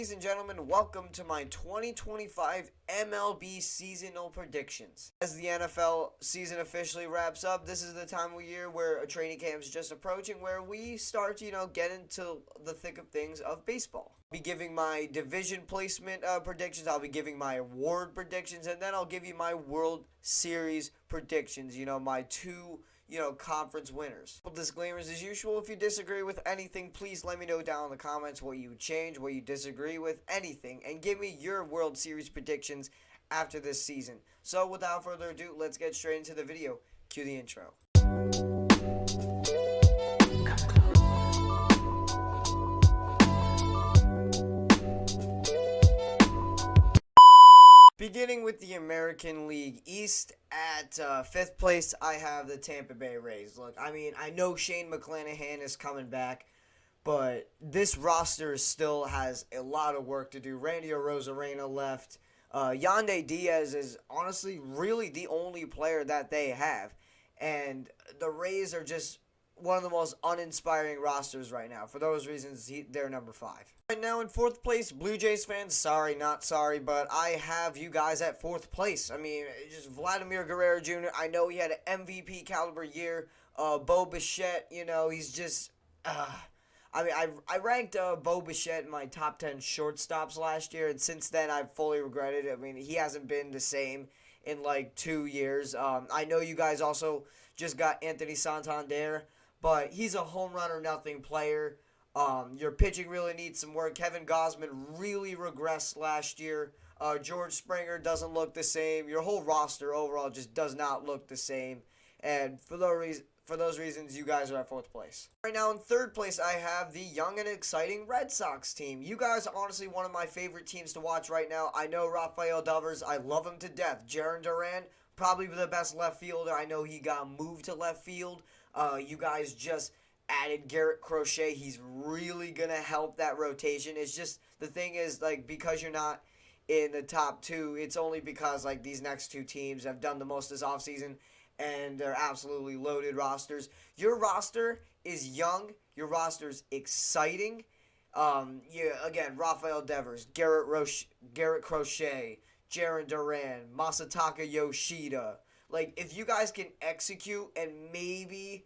Ladies and gentlemen, welcome to my 2025 MLB seasonal predictions. As the NFL season officially wraps up, this is the time of year where a training camp is just approaching, where we start to, get into the thick of things of baseball. I'll be giving my division placement predictions, I'll be giving my award predictions, and then I'll give you my World Series predictions, my two conference winners. Well, disclaimers as usual. If you disagree with anything, please let me know down in the comments what you would change, what you disagree with, anything, and give me your World Series predictions after this season. So without further ado, let's get straight into the video. Cue the intro. Beginning with the American League East, at 5th place, I have the Tampa Bay Rays. Look, I know Shane McClanahan is coming back, but this roster still has a lot of work to do. Randy Arozarena left. Yandy Diaz is honestly really the only player that they have. And the Rays are just one of the most uninspiring rosters right now. For those reasons, they're number 5. Right now in 4th place, Blue Jays fans, sorry, not sorry, but I have you guys at 4th place. Just Vladimir Guerrero Jr., I know he had an MVP caliber year. Bo Bichette, he's just, I ranked Bo Bichette in my top 10 shortstops last year, and since then I've fully regretted it. He hasn't been the same in like 2 years. I know you guys also just got Anthony Santander, but he's a home run or nothing player. Your pitching really needs some work. Kevin Gausman really regressed last year. George Springer doesn't look the same. Your whole roster overall just does not look the same. And for those reasons, you guys are at 4th place. Right now in 3rd place, I have the young and exciting Red Sox team. You guys are honestly one of my favorite teams to watch right now. I know Rafael Devers. I love him to death. Jarren Duran, probably the best left fielder. I know he got moved to left field. You guys just added Garrett Crochet. He's really going to help that rotation. It's just, the thing is, because you're not in the top 2, it's only because, these next 2 teams have done the most this offseason, and they're absolutely loaded rosters. Your roster is young. Your roster's exciting. Again, Rafael Devers, Garrett Crochet, Jarren Duran, Masataka Yoshida. If you guys can execute and maybe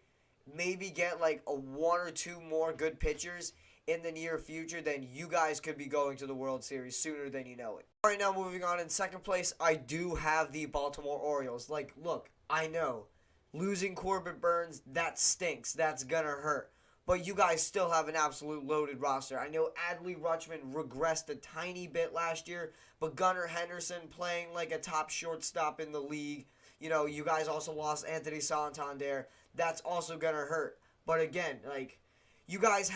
get a 1 or 2 more good pitchers in the near future, then you guys could be going to the World Series sooner than you know it. All right, now moving on, in 2nd place, I do have the Baltimore Orioles. Look, I know, losing Corbin Burns, that stinks. That's gonna hurt. But you guys still have an absolute loaded roster. I know Adley Rutschman regressed a tiny bit last year, but Gunnar Henderson playing like a top shortstop in the league. You guys also lost Anthony Santander. That's also going to hurt. But again, you guys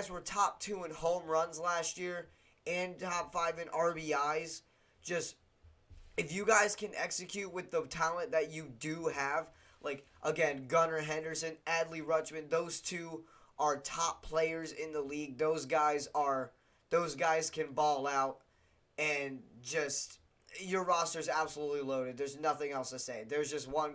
were top 2 in home runs last year and top 5 in RBIs. Just, if you guys can execute with the talent that you do have, again, Gunnar Henderson, Adley Rutschman, those 2 are top players in the league. Those guys can ball out, and just, your roster is absolutely loaded. There's nothing else to say. There's just one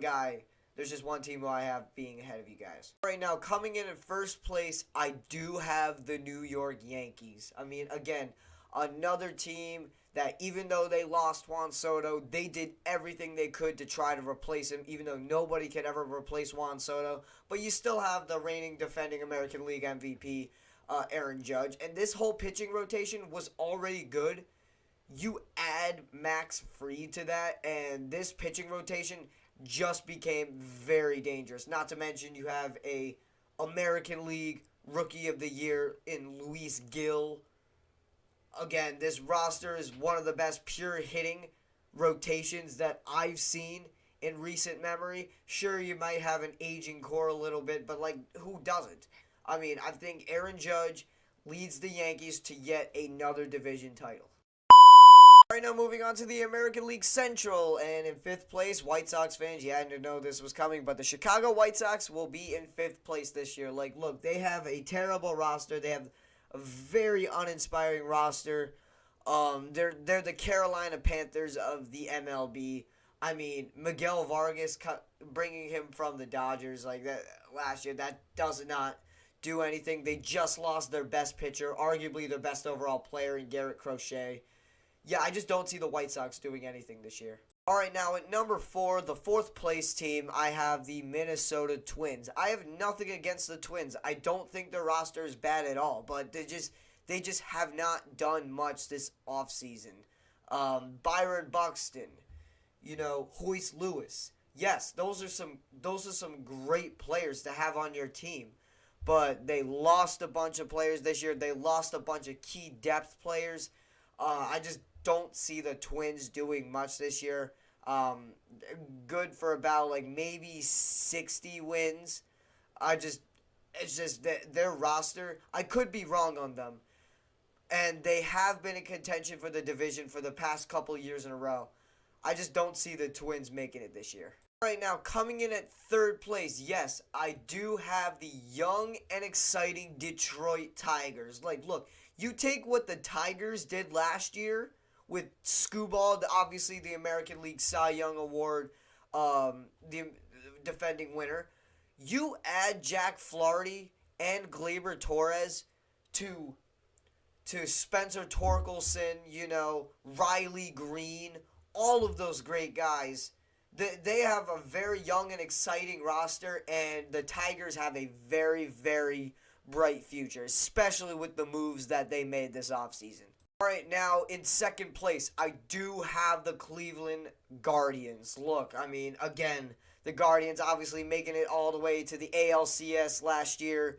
team who I have being ahead of you guys. Right now, coming in 1st place, I do have the New York Yankees. Again, another team that, even though they lost Juan Soto, they did everything they could to try to replace him, even though nobody could ever replace Juan Soto. But you still have the reigning defending American League MVP, Aaron Judge. And this whole pitching rotation was already good. You add Max Fried to that, and this pitching rotation just became very dangerous. Not to mention you have a American League Rookie of the Year in Luis Gil. Again, this roster is one of the best pure hitting rotations that I've seen in recent memory. Sure, you might have an aging core a little bit, but who doesn't? I think Aaron Judge leads the Yankees to yet another division title. All right, now moving on to the American League Central, and in 5th place, White Sox fans, you had to know this was coming, but the Chicago White Sox will be in 5th place this year. Look, they have a terrible roster. They have a very uninspiring roster. They're the Carolina Panthers of the MLB. Miguel Vargas bringing him from the Dodgers that last year, that does not do anything. They just lost their best pitcher, arguably their best overall player in Garrett Crochet. Yeah, I just don't see the White Sox doing anything this year. All right, now at number 4, the 4th place team, I have the Minnesota Twins. I have nothing against the Twins. I don't think their roster is bad at all, but they just have not done much this offseason. Byron Buxton, Hoyce Lewis. Yes, those are some great players to have on your team. But they lost a bunch of players this year. They lost a bunch of key depth players. I just don't see the Twins doing much this year. Good for about maybe 60 wins. It's just that their roster, I could be wrong on them. And they have been in contention for the division for the past couple years in a row. I just don't see the Twins making it this year. All right, now coming in at 3rd place, yes, I do have the young and exciting Detroit Tigers. Look, you take what the Tigers did last year with Skubal, obviously the American League Cy Young Award, the defending winner. You add Jack Flaherty and Gleyber Torres to Spencer Torkelson, Riley Green, all of those great guys. They have a very young and exciting roster, and the Tigers have a very, very bright future, especially with the moves that they made this offseason. All right, now in 2nd place, I do have the Cleveland Guardians. Look, again, the Guardians obviously making it all the way to the ALCS last year.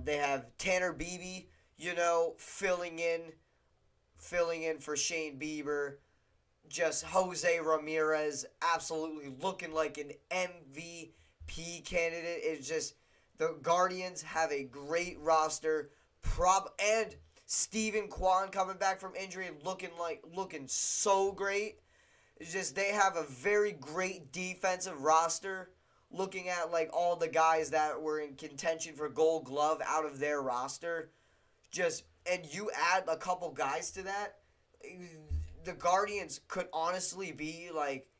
They have Tanner Beebe, filling in for Shane Bieber. Just Jose Ramirez absolutely looking like an MVP candidate. It's just the Guardians have a great roster. And Steven Kwan coming back from injury looking so great. It's just they have a very great defensive roster. Looking at all the guys that were in contention for Gold Glove out of their roster. And you add a couple guys to that, the Guardians could honestly be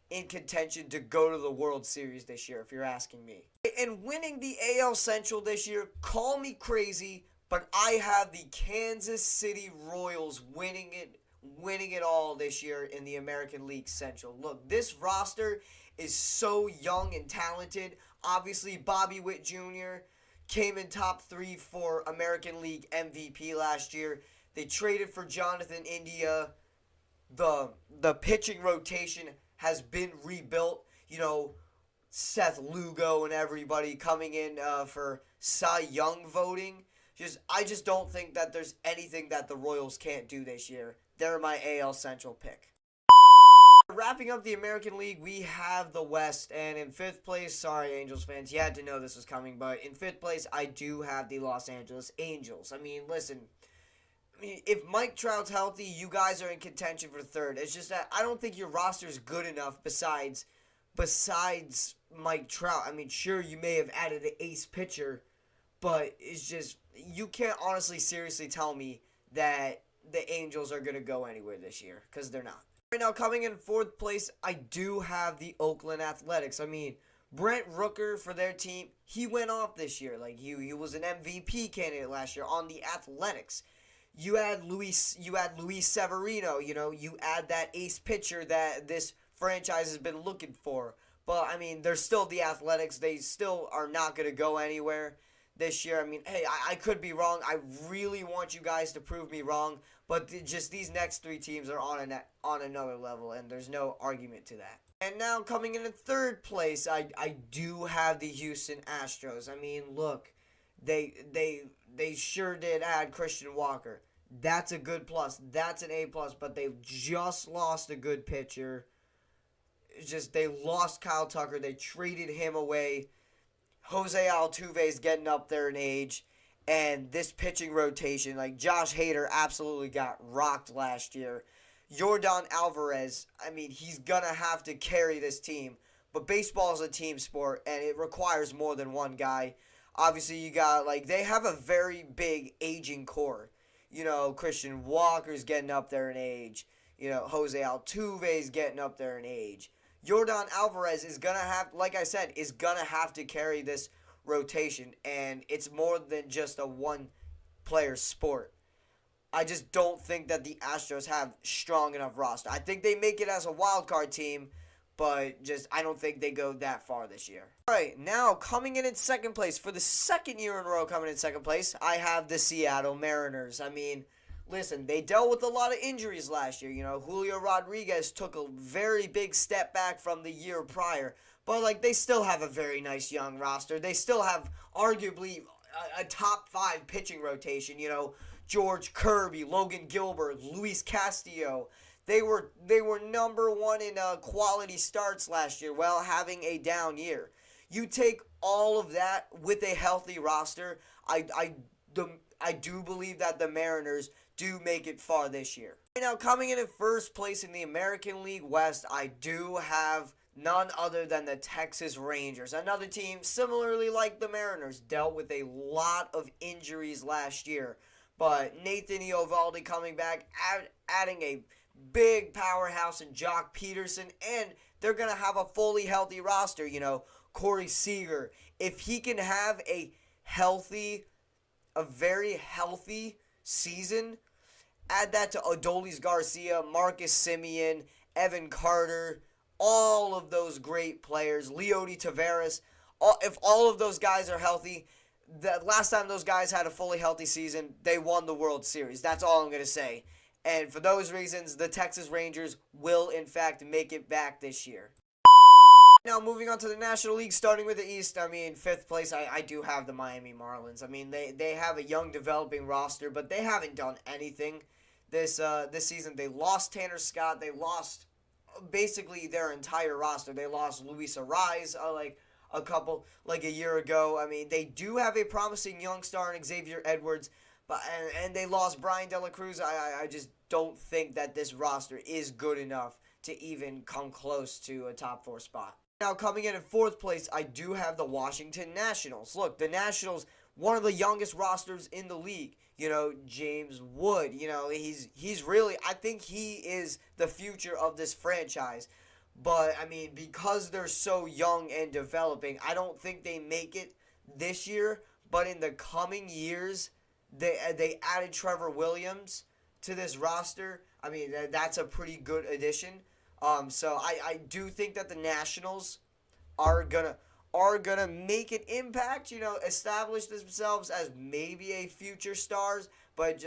in contention to go to the World Series this year, if you're asking me. And winning the AL Central this year, call me crazy, but I have the Kansas City Royals winning it all this year in the American League Central. Look, this roster is so young and talented. Obviously, Bobby Witt Jr. came in top 3 for American League MVP last year. They traded for Jonathan India. The pitching rotation has been rebuilt. Seth Lugo and everybody coming in for Cy Young voting. I just don't think that there's anything that the Royals can't do this year. They're my AL Central pick. Wrapping up the American League, we have the West, and in 5th place, sorry Angels fans, you had to know this was coming, but in 5th place, I do have the Los Angeles Angels. Listen, if Mike Trout's healthy, you guys are in contention for 3rd. It's just that I don't think your roster is good enough besides Mike Trout. Sure, you may have added an ace pitcher, but it's just, you can't honestly seriously tell me that the Angels are going to go anywhere this year, because they're not. Right now, coming in 4th place, I do have the Oakland Athletics. Brent Rooker for their team, he went off this year. He was an MVP candidate last year on the Athletics. You add Luis Severino, you add that ace pitcher that this franchise has been looking for. But, they're still the Athletics. They still are not going to go anywhere this year. Hey, I could be wrong. I really want you guys to prove me wrong. But just these next 3 teams are on another level, and there's no argument to that. And now coming in 3rd place, I do have the Houston Astros. Look, they sure did add Christian Walker. That's a good plus. That's an A+, but they've just lost a good pitcher. It's just they lost Kyle Tucker. They traded him away. Jose Altuve is getting up there in age. And this pitching rotation, Josh Hader absolutely got rocked last year. Yordan Alvarez, he's going to have to carry this team. But baseball is a team sport, and it requires more than one guy. Obviously, you got, they have a very big aging core. Christian Walker's getting up there in age. Jose Altuve's getting up there in age. Yordan Alvarez is going to have, like I said, is going to have to carry this rotation, and it's more than just a one-player sport. I just don't think that the Astros have strong enough roster. I think they make it as a wild card team, but just I don't think they go that far this year. All right, now coming in second place for the second year in a row, coming in second place, I have the Seattle Mariners. I mean, listen, they dealt with a lot of injuries last year. You know, Julio Rodriguez took a very big step back from the year prior, but like they still have a very nice young roster. They still have arguably a top 5 pitching rotation. You know, George Kirby, Logan Gilbert, Luis Castillo. They were number 1 in quality starts last year while having a down year. You take all of that with a healthy roster, I do believe that the Mariners do make it far this year. Now, coming in at first place in the American League West, I do have none other than the Texas Rangers. Another team similarly like the Mariners dealt with a lot of injuries last year. But Nathan Eovaldi coming back, adding a big powerhouse in Jock Peterson, and they're going to have a fully healthy roster. You know, Corey Seager, if he can have a very healthy season, add that to Adolis Garcia, Marcus Semien, Evan Carter, all of those great players, Leody Taveras, if all of those guys are healthy, the last time those guys had a fully healthy season, they won the World Series. That's all I'm going to say. And for those reasons, the Texas Rangers will, in fact, make it back this year. Now, moving on to the National League, starting with the East, I mean, fifth place, I do have the Miami Marlins. I mean, they have a young, developing roster, but they haven't done anything this season. They lost Tanner Scott. They lost basically their entire roster. They lost Luis Arraez, a year ago. I mean, they do have a promising young star in Xavier Edwards, but and they lost Brian De La Cruz. I just don't think that this roster is good enough to even come close to a top 4 spot. Now, coming in fourth place, I do have the Washington Nationals. Look, the Nationals, one of the youngest rosters in the league. You know, James Wood, you know, he's really, I think he is the future of this franchise. But, I mean, because they're so young and developing, I don't think they make it this year. But in the coming years, they added Trevor Williams to this roster. I mean, that's a pretty good addition. So I do think that the Nationals are gonna make an impact, you know, establish themselves as maybe a future stars, but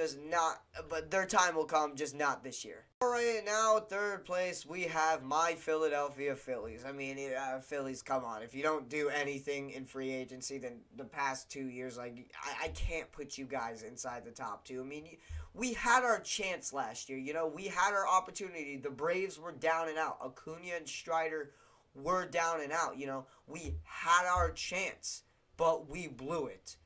their time will come, just not this year. All right, now third place, we have my Philadelphia Phillies. I mean, Phillies, come on. If you don't do anything in free agency, then the past 2 years, like, I can't put you guys inside the top 2. I mean, we had our chance last year. You know, we had our opportunity. The Braves were down and out. Acuna and Strider were down and out. You know, we had our chance, but we blew it.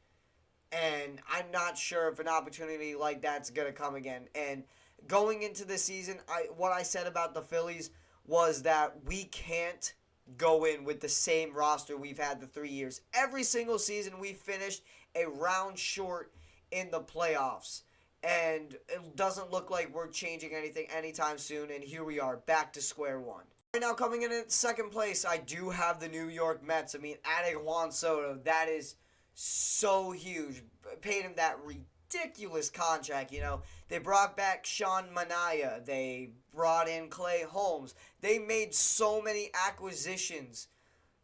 And I'm not sure if an opportunity like that's going to come again. And going into the season, what I said about the Phillies was that we can't go in with the same roster we've had the 3 years. Every single season we finished a round short in the playoffs. And it doesn't look like we're changing anything anytime soon. And here we are, back to square one. Right now, coming in at second place, I do have the New York Mets. I mean, adding Juan Soto, that is so huge. Paid him that ridiculous contract, you know. They brought back Sean Manaea. They brought in Clay Holmes. They made so many acquisitions.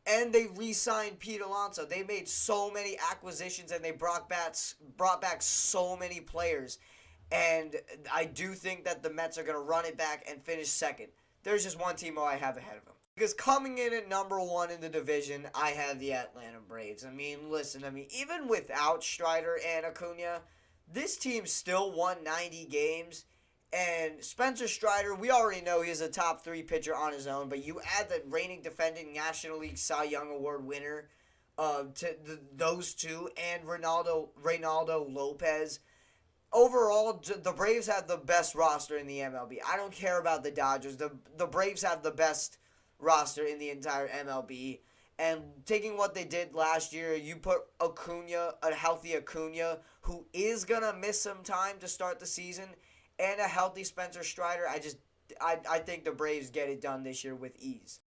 And they re-signed Pete Alonso. They made so many acquisitions, and they brought back so many players. And I do think that the Mets are going to run it back and finish second. There's just one team I have ahead of them. Because coming in at number 1 in the division, I have the Atlanta Braves. I mean, listen, even without Strider and Acuna, this team still won 90 games. And Spencer Strider, we already know he's a top 3 pitcher on his own, but you add the reigning defending National League Cy Young Award winner to those two, and Reynaldo Lopez. Overall, the Braves have the best roster in the MLB. I don't care about the Dodgers. The Braves have the best roster in the entire MLB. And taking what they did last year, you put Acuna, a healthy Acuna, who is going to miss some time to start the season, and a healthy Spencer Strider. I think the Braves get it done this year with ease.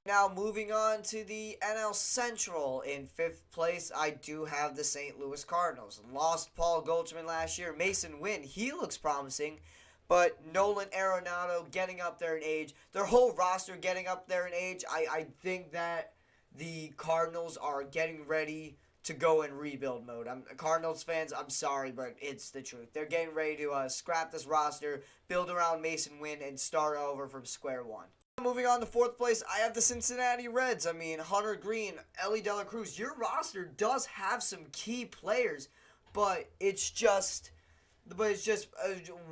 Now moving on to the NL Central. In 5th place, I do have the St. Louis Cardinals. Lost Paul Goldschmidt last year. Mason Wynn, he looks promising. But Nolan Arenado getting up there in age. Their whole roster getting up there in age. I think that the Cardinals are getting ready to go in rebuild mode. Cardinals fans, I'm sorry, but it's the truth. They're getting ready to scrap this roster, build around Mason Wynn, and start over from square one. Moving on to 4th place, I have the Cincinnati Reds. I mean, Hunter Green, Ellie De La Cruz. Your roster does have some key players, but it's just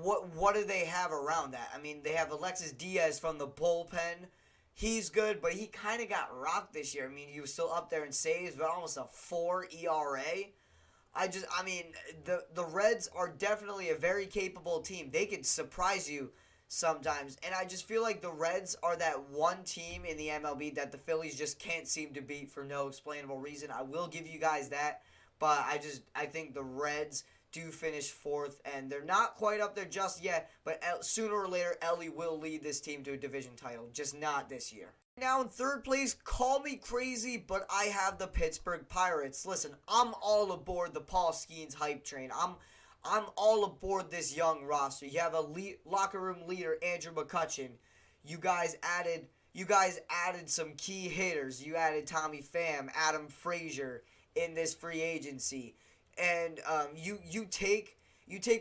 what do they have around that? I mean, they have Alexis Diaz from the bullpen. He's good, but he kind of got rocked this year. I mean, he was still up there in saves, but almost a 4 ERA. The Reds are definitely a very capable team. They can surprise you sometimes. And I just feel like the Reds are that one team in the MLB that the Phillies just can't seem to beat for no explainable reason. I will give you guys that, but I think the Reds do finish 4th, and they're not quite up there just yet, but sooner or later, Ellie will lead this team to a division title, just not this year. Now in 3rd place, call me crazy, but I have the Pittsburgh Pirates. Listen, I'm all aboard the Paul Skeens hype train. I'm all aboard this young roster. You have a locker room leader, Andrew McCutchen. You guys added some key hitters. You added Tommy Pham, Adam Frazier in this free agency. And you take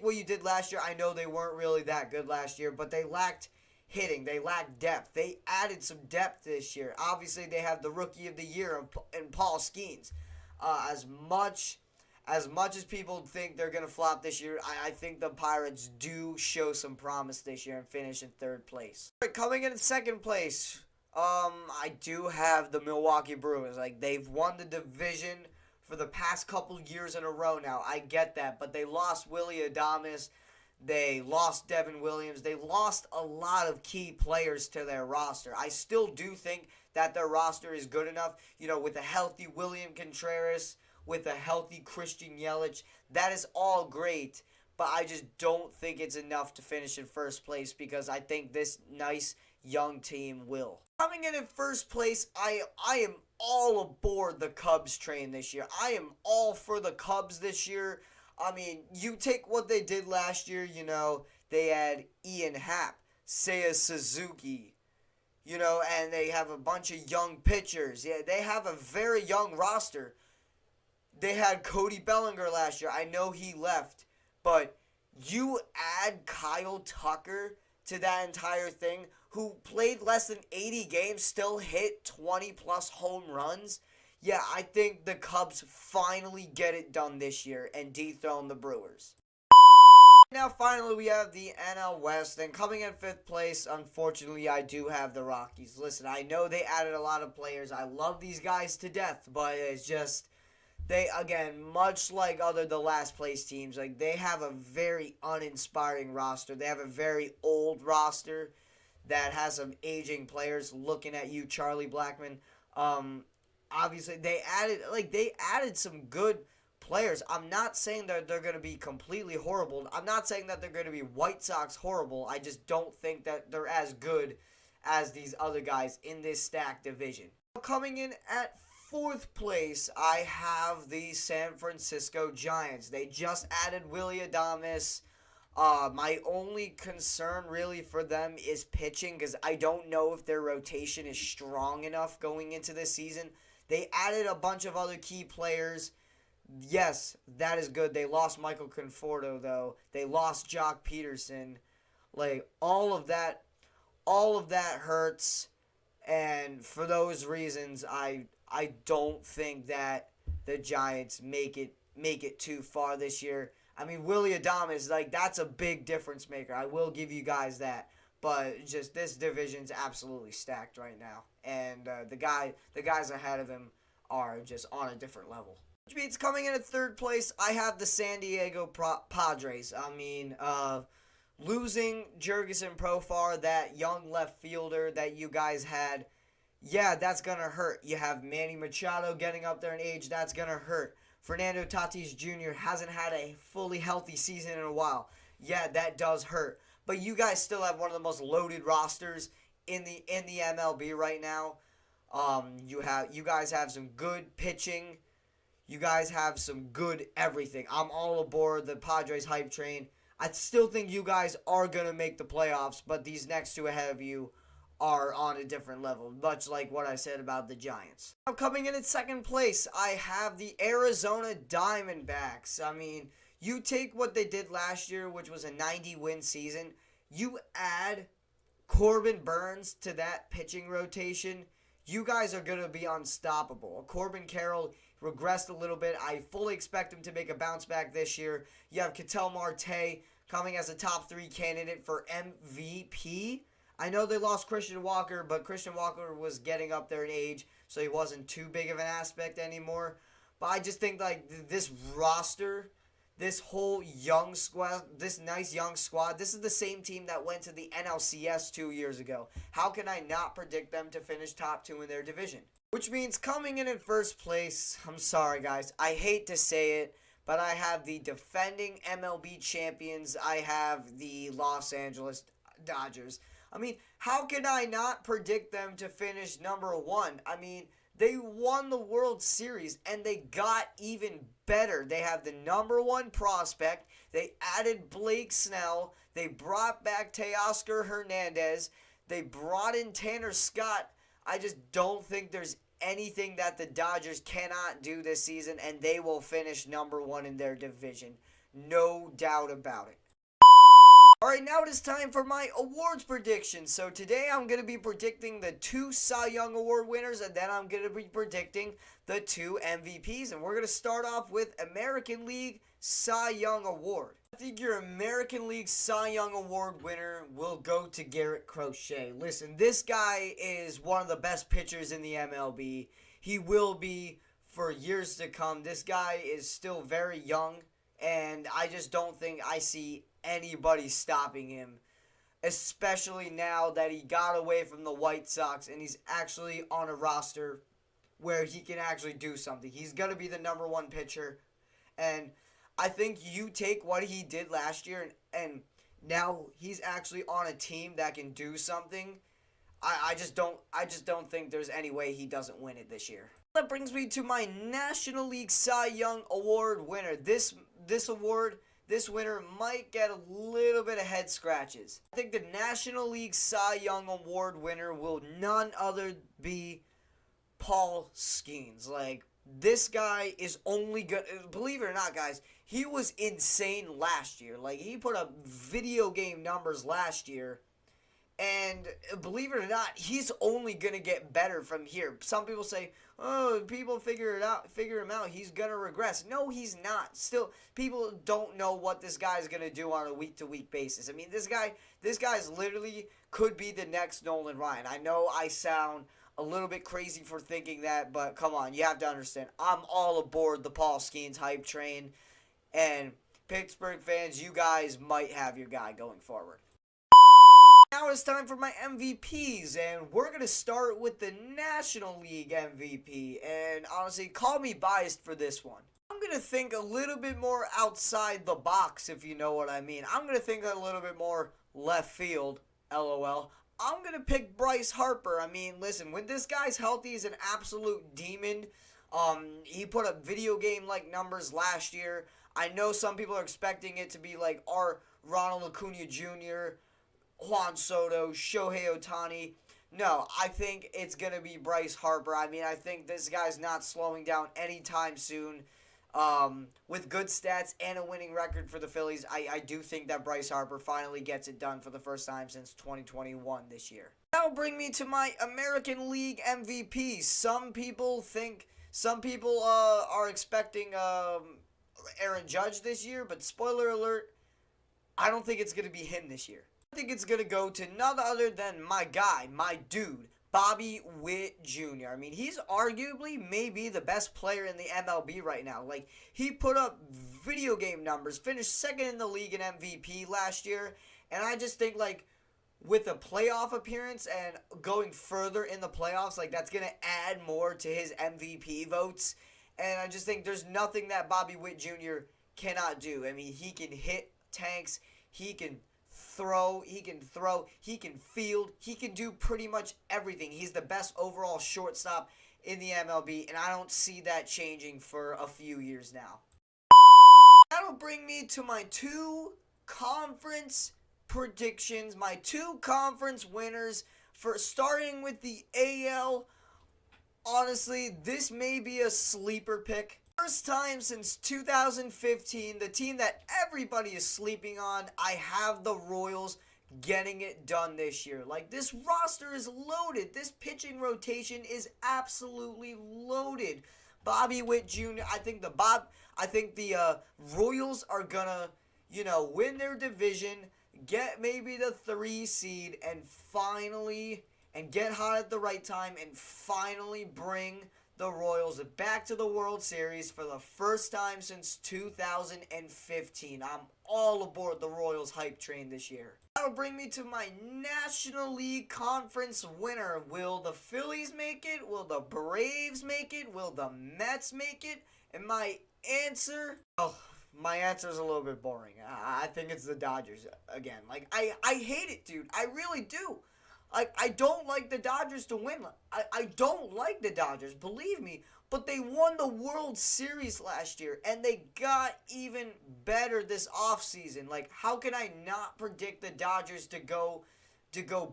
what you did last year. I know they weren't really that good last year, but they lacked hitting. They lacked depth. They added some depth this year. Obviously, they have the Rookie of the Year in Paul Skeens. As much as people think they're going to flop this year, I think the Pirates do show some promise this year and finish in 3rd place. Coming in 2nd place, I do have the Milwaukee Brewers. Like, they've won the division for the past couple years in a row now. I get that, but they lost Willy Adames. They lost Devin Williams. They lost a lot of key players to their roster. I still do think that their roster is good enough, with a healthy William Contreras, with a healthy Christian Yelich. That is all great, but I just don't think it's enough to finish in 1st place because I think this nice young team will. Coming in 1st place, I am all aboard the Cubs train this year. I am all for the Cubs this year. I mean, you take what they did last year, they had Ian Happ, Seiya Suzuki, and they have a bunch of young pitchers. Yeah, they have a very young roster. They had Cody Bellinger last year. I know he left, but you add Kyle Tucker to that entire thing, who played less than 80 games, still hit 20-plus home runs. Yeah, I think the Cubs finally get it done this year and dethrone the Brewers. Now, finally, we have the NL West, and coming in 5th place, unfortunately, I do have the Rockies. Listen, I know they added a lot of players. I love these guys to death, but it's just, they, again, much like the last place teams, like, they have a very uninspiring roster. They have a very old roster that has some aging players. Looking at you, Charlie Blackmon. Obviously, they added some good players. I'm not saying that they're going to be completely horrible. I'm not saying that they're going to be White Sox horrible. I just don't think that they're as good as these other guys in this stacked division. Coming in at 4th place, I have the San Francisco Giants. They just added Willy Adames. My only concern really for them is pitching, because I don't know if their rotation is strong enough going into this season. They added a bunch of other key players. Yes, that is good. They lost Michael Conforto, though. They lost Jock Peterson. Like, all of that hurts. And for those reasons, I don't think that the Giants make it too far this year. I mean, Willy Adames, that's a big difference maker. I will give you guys that. But just this division's absolutely stacked right now. And the guys ahead of him are just on a different level. Which means coming in at 3rd place, I have the San Diego Padres. I mean, losing Jurgensen Profar, that young left fielder that you guys had, yeah, that's going to hurt. You have Manny Machado getting up there in age. That's going to hurt. Fernando Tatis Jr. hasn't had a fully healthy season in a while. Yeah, that does hurt. But you guys still have one of the most loaded rosters in the MLB right now. You guys have some good pitching. You guys have some good everything. I'm all aboard the Padres hype train. I still think you guys are going to make the playoffs, but these next two ahead of you are on a different level, much like what I said about the Giants. Now, coming in at second place, I have the Arizona Diamondbacks. I mean, you take what they did last year, which was a 90-win season, you add Corbin Burnes to that pitching rotation, you guys are going to be unstoppable. Corbin Carroll regressed a little bit. I fully expect him to make a bounce back this year. You have Ketel Marte coming as a top 3 candidate for MVP. I know they lost Christian Walker, but Christian Walker was getting up there in age, so he wasn't too big of an aspect anymore. But I just think like this roster, this whole young squad, this nice young squad, this is the same team that went to the NLCS 2 years ago. How can I not predict them to finish top 2 in their division? Which means coming in first place, I'm sorry guys, I hate to say it, but I have the defending MLB champions. I have the Los Angeles Dodgers. I mean, how can I not predict them to finish number 1? I mean, they won the World Series, and they got even better. They have the number 1 prospect. They added Blake Snell. They brought back Teoscar Hernandez. They brought in Tanner Scott. I just don't think there's anything that the Dodgers cannot do this season, and they will finish number 1 in their division. No doubt about it. Alright, now it is time for my awards predictions. So today I'm going to be predicting the 2 Cy Young Award winners, and then I'm going to be predicting the 2 MVPs. And we're going to start off with American League Cy Young Award. I think your American League Cy Young Award winner will go to Garrett Crochet. Listen, this guy is one of the best pitchers in the MLB. He will be for years to come. This guy is still very young, and I just don't think I see anybody stopping him, especially now that he got away from the White Sox and he's actually on a roster where he can actually do something. He's going to be the number 1 pitcher, and I think you take what he did last year and now he's actually on a team that can do something. I just don't think there's any way he doesn't win it this year. That brings me to my National League Cy Young Award winner. This winner might get a little bit of head scratches. I think the National League Cy Young Award winner will none other be Paul Skeens. Like, this guy is only good. Believe it or not, guys, he was insane last year. Like, he put up video game numbers last year. And believe it or not, he's only going to get better from here. Some people say, oh, people figure him out, he's going to regress. No, he's not. Still, people don't know what this guy is going to do on a week-to-week basis. I mean, this guy's literally could be the next Nolan Ryan. I know I sound a little bit crazy for thinking that, but come on, you have to understand. I'm all aboard the Paul Skeens hype train. And Pittsburgh fans, you guys might have your guy going forward. Now it's time for my MVPs, and we're going to start with the National League MVP, and honestly, call me biased for this one. I'm going to think a little bit more outside the box, if you know what I mean. I'm going to think a little bit more left field, LOL. I'm going to pick Bryce Harper. I mean, listen, when this guy's healthy, he's an absolute demon. He put up video game-like numbers last year. I know some people are expecting it to be like our Ronald Acuna Jr., Juan Soto, Shohei Ohtani. No, I think it's going to be Bryce Harper. I mean, I think this guy's not slowing down anytime soon. With good stats and a winning record for the Phillies, I do think that Bryce Harper finally gets it done for the first time since 2021 this year. That'll bring me to my American League MVP. Some people are expecting Aaron Judge this year, but spoiler alert, I don't think it's going to be him this year. I think it's going to go to none other than my guy, my dude, Bobby Witt Jr. I mean, he's arguably maybe the best player in the MLB right now. Like, he put up video game numbers, finished second in the league in MVP last year, and I just think, like, with a playoff appearance and going further in the playoffs, like, that's going to add more to his MVP votes, and I just think there's nothing that Bobby Witt Jr. cannot do. I mean, he can hit tanks, he can throw, he can field, he can do pretty much everything. He's the best overall shortstop in the MLB, and I don't see that changing for a few years now. That'll bring me to my two conference predictions, my two conference winners. For starting with the AL, honestly, this may be a sleeper pick. First time since 2015, the team that everybody is sleeping on, I have the Royals getting it done this year. Like, this roster is loaded. This pitching rotation is absolutely loaded. Bobby Witt Jr., I think the Royals are gonna, win their division, get maybe the 3 seed, and get hot at the right time, and finally bring the Royals back to the World Series for the first time since 2015. I'm all aboard the Royals hype train this year. That'll bring me to my National League Conference winner. Will the Phillies make it? Will the Braves make it? Will the Mets make it? And my answer is a little bit boring. I think it's the Dodgers again. Like, I hate it, dude. I really do. I don't like the Dodgers to win. I don't like the Dodgers, believe me. But they won the World Series last year, and they got even better this offseason. Like, how can I not predict the Dodgers to go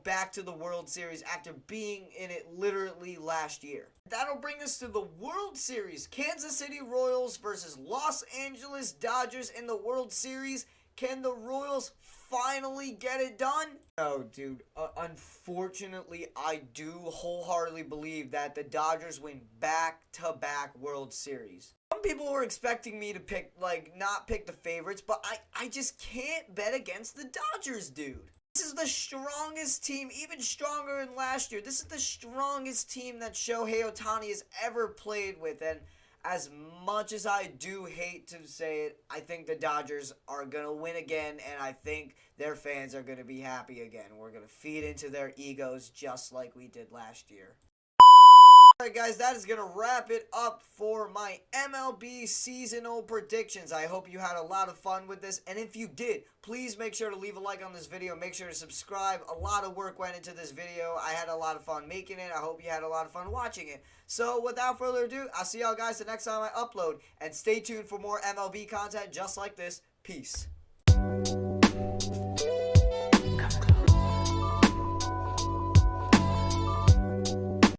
back to the World Series after being in it literally last year? That'll bring us to the World Series. Kansas City Royals versus Los Angeles Dodgers in the World Series. Can the Royals finally get it done? No, dude. Unfortunately, I do wholeheartedly believe that the Dodgers win back-to-back World Series. Some people were expecting me to not pick the favorites, but I just can't bet against the Dodgers, dude. This is the strongest team, even stronger than last year. This is the strongest team that Shohei Ohtani has ever played with, and as much as I do hate to say it, I think the Dodgers are going to win again, and I think their fans are going to be happy again. We're going to feed into their egos just like we did last year. Alright guys, that is going to wrap it up for my MLB seasonal predictions. I hope you had a lot of fun with this, and if you did, please make sure to leave a like on this video. Make sure to subscribe. A lot of work went into this video. I had a lot of fun making it. I hope you had a lot of fun watching it. So without further ado, I'll see y'all guys the next time I upload, and stay tuned for more MLB content just like this. Peace.